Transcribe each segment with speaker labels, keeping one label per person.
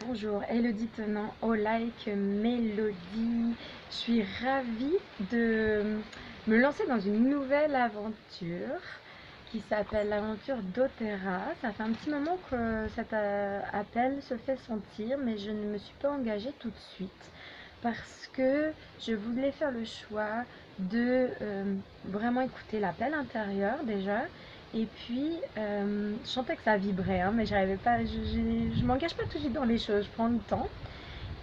Speaker 1: Bonjour, Elodie Tenant au like Mélodie. Je suis ravie de me lancer dans une nouvelle aventure qui s'appelle l'aventure d'Otera. Ça fait un petit moment que cet appel se fait sentir, mais je ne me suis pas engagée tout de suite parce que je voulais faire le choix de vraiment écouter l'appel intérieur déjà. Et puis, je sentais que ça vibrait, hein, mais j'arrivais pas, je m'engage pas tout de suite dans les choses, je prends le temps.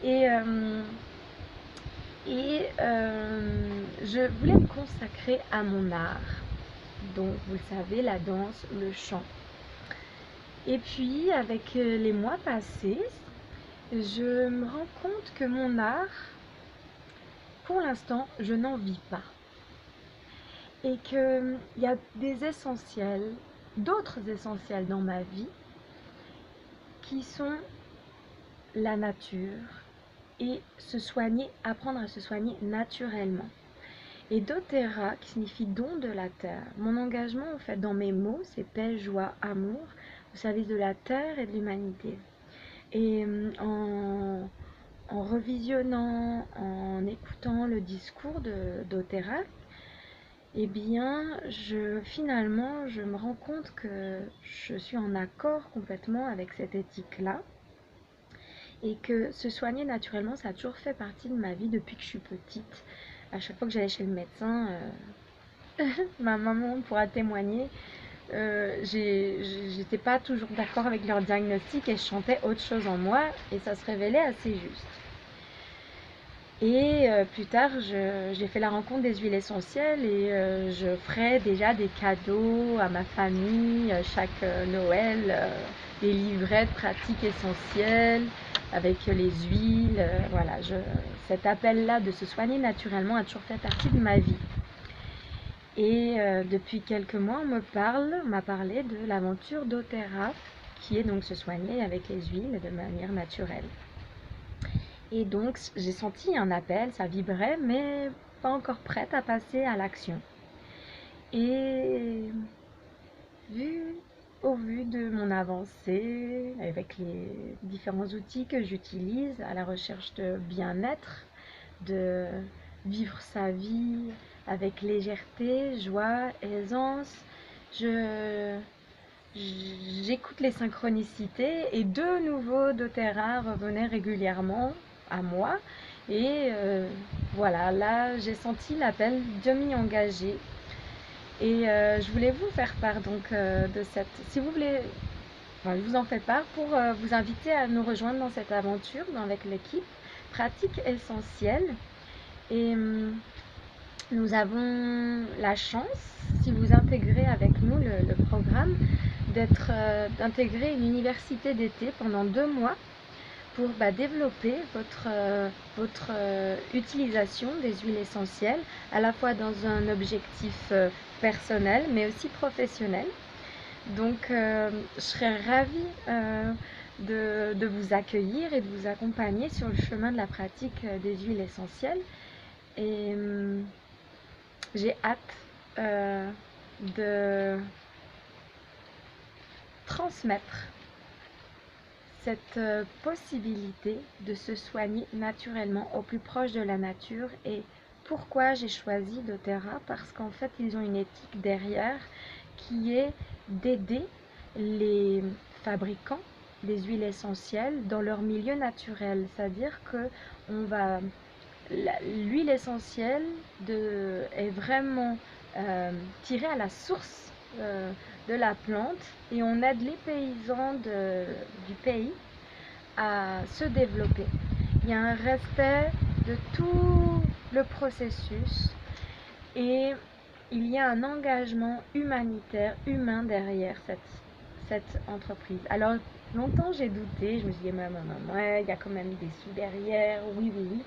Speaker 1: Et, euh, je voulais me consacrer à mon art. Donc, vous le savez, la danse, le chant. Et puis, avec les mois passés, je me rends compte que mon art, pour l'instant, je n'en vis pas. Et qu'il y a des essentiels, d'autres essentiels dans ma vie qui sont la nature et se soigner, apprendre à se soigner naturellement. Et doTERRA, qui signifie don de la terre. Mon engagement, en fait, dans mes mots, c'est paix, joie, amour, au service de la terre et de l'humanité. Et en revisionnant, en écoutant le discours de doTERRA, eh bien, finalement, je me rends compte que je suis en accord complètement avec cette éthique-là et que se soigner naturellement, ça a toujours fait partie de ma vie depuis que je suis petite. À chaque fois que j'allais chez le médecin, ma maman pourra témoigner, j'étais pas toujours d'accord avec leur diagnostic et je chantais autre chose en moi et ça se révélait assez juste. Et plus tard, j'ai fait la rencontre des huiles essentielles et je ferai déjà des cadeaux à ma famille chaque Noël, des livrets de pratiques essentielles avec les huiles. Voilà, cet appel-là de se soigner naturellement a toujours fait partie de ma vie. Et depuis quelques mois, on m'a parlé de l'aventure doTERRA, qui est donc se soigner avec les huiles de manière naturelle. Et donc, j'ai senti un appel, ça vibrait, mais pas encore prête à passer à l'action. Et au vu de mon avancée, avec les différents outils que j'utilise à la recherche de bien-être, de vivre sa vie avec légèreté, joie, aisance, j'écoute les synchronicités et de nouveau doTERRA revenait régulièrement à moi et voilà, là j'ai senti l'appel de m'y engager et je voulais vous faire part donc de cette, si vous voulez, enfin, je vous en fais part pour vous inviter à nous rejoindre dans cette aventure avec l'équipe Pratique Essentielle et nous avons la chance, si vous intégrez avec nous le programme, d'intégrer une université d'été pendant 2 mois pour développer votre utilisation des huiles essentielles, à la fois dans un objectif personnel, mais aussi professionnel. Donc, je serais ravie de vous accueillir et de vous accompagner sur le chemin de la pratique des huiles essentielles. Et j'ai hâte de transmettre cette possibilité de se soigner naturellement au plus proche de la nature. Et pourquoi j'ai choisi doTERRA? Parce qu'en fait, ils ont une éthique derrière qui est d'aider les fabricants des huiles essentielles dans leur milieu naturel. C'est-à-dire que l'huile essentielle est vraiment tirée à la source de la plante et on aide les paysans du pays à se développer. Il y a un respect de tout le processus et il y a un engagement humanitaire, humain derrière cette entreprise. Alors longtemps j'ai douté, je me suis dit ouais, il y a quand même des sous derrière, oui, oui, oui.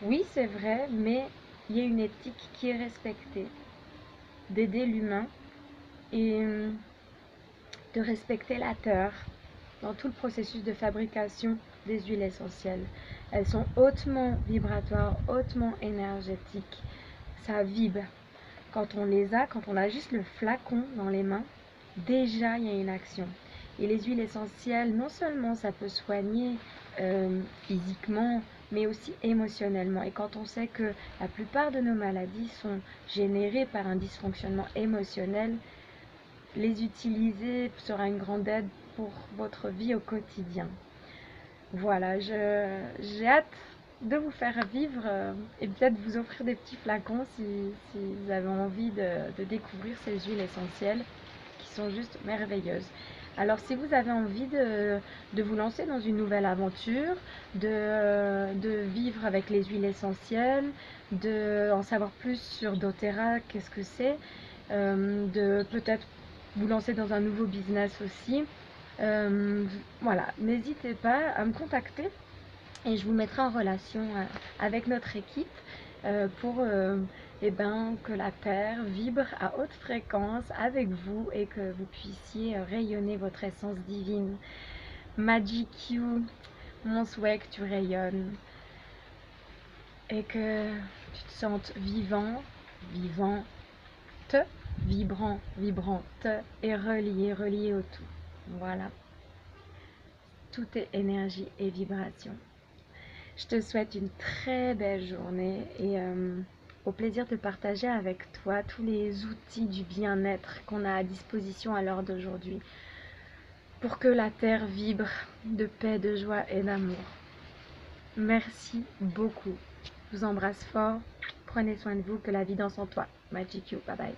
Speaker 1: Oui, c'est vrai, mais il y a une éthique qui est respectée, d'aider l'humain et de respecter la terre dans tout le processus de fabrication des huiles essentielles. Elles sont hautement vibratoires, hautement énergétiques. Ça vibre. Quand on a juste le flacon dans les mains, déjà il y a une action. Et les huiles essentielles, non seulement ça peut soigner physiquement, mais aussi émotionnellement. Et quand on sait que la plupart de nos maladies sont générées par un dysfonctionnement émotionnel, les utiliser sera une grande aide pour votre vie au quotidien. Voilà, j'ai hâte de vous faire vivre et peut-être vous offrir des petits flacons si vous avez envie de découvrir ces huiles essentielles qui sont juste merveilleuses. Alors si vous avez envie de vous lancer dans une nouvelle aventure, de vivre avec les huiles essentielles, en savoir plus sur doTERRA, qu'est-ce que c'est, de peut-être vous lancer dans un nouveau business aussi, voilà, n'hésitez pas à me contacter et je vous mettrai en relation avec notre équipe pour que la Terre vibre à haute fréquence avec vous et que vous puissiez rayonner votre essence divine. Magic You, mon souhait que tu rayonnes et que tu te sentes vivant, vivante, vibrant, vibrante et relié au tout. Voilà. Tout est énergie et vibration. Je te souhaite une très belle journée et au plaisir de partager avec toi tous les outils du bien-être qu'on a à disposition à l'heure d'aujourd'hui pour que la Terre vibre de paix, de joie et d'amour. Merci beaucoup. Je vous embrasse fort. Prenez soin de vous, que la vie danse en toi. Magic You. Bye bye.